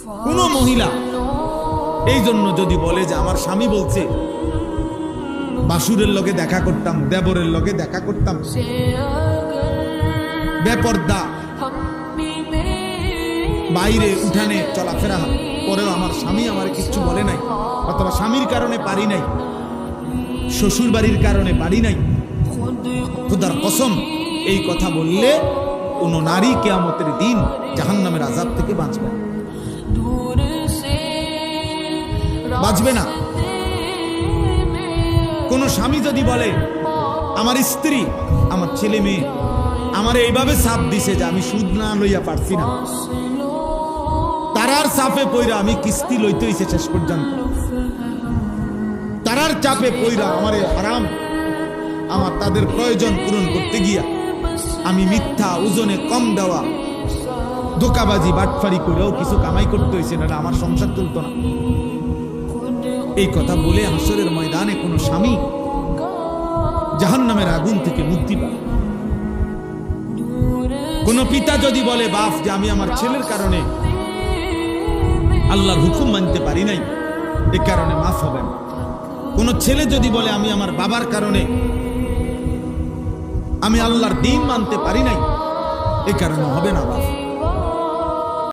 কোন মহিলা এই জন্য যদি বলে যে আমার স্বামী বলছে বাসুরের লগে দেখা করতাম, দেবরের লগে দেখা করতাম, বেপর্দা বাইরে উঠানে চলাফেরা পরেও আমার স্বামী আমার কিচ্ছু বলে নাই, অথবা স্বামীর কারণে পারি নাই, শ্বশুর বাড়ির কারণে পারি নাই, খোদার কসম এই কথা বললে কোন নারী কিয়ামতের দিন জাহান্নামের আযাব থেকে বাঁচবে না, বাঁচবে না। কোন স্বামী যদি বলে আমার স্ত্রী আমার ছেলে মেয়ে আমার এইভাবে চাপ দিছে যে আমি সুদ না লইয়া পারছি না, তারার চাপে পইরা আমি কিস্তি লইতে হইছে শেষ পর্যন্ত, তারার চাপে পইরা আমারে হারাম আমার তাদের প্রয়োজন পূরণ করতে গিয়া আমি মিথ্যা ওজনে কম দেওয়া ধোকাবাজি বাটফারি করেও কিছু কামাই করতে হয়েছে, না আমার সংসার চলতো না। এই কথা বলে হাসরের ময়দানে কোনো স্বামী জাহান্নামের আগুন থেকে মুক্তি পাবে। কোন পিতা যদি বলে বাপ যে আমি আমার ছেলের কারণে আল্লাহর হুকুম মানতে পারি নাই, এ কারণে মাফ হবে না। কোন ছেলে যদি বলে আমি আমার বাবার কারণে আমি আল্লাহর দ্বীন মানতে পারি নাই, এ কারণে হবে না বাপ।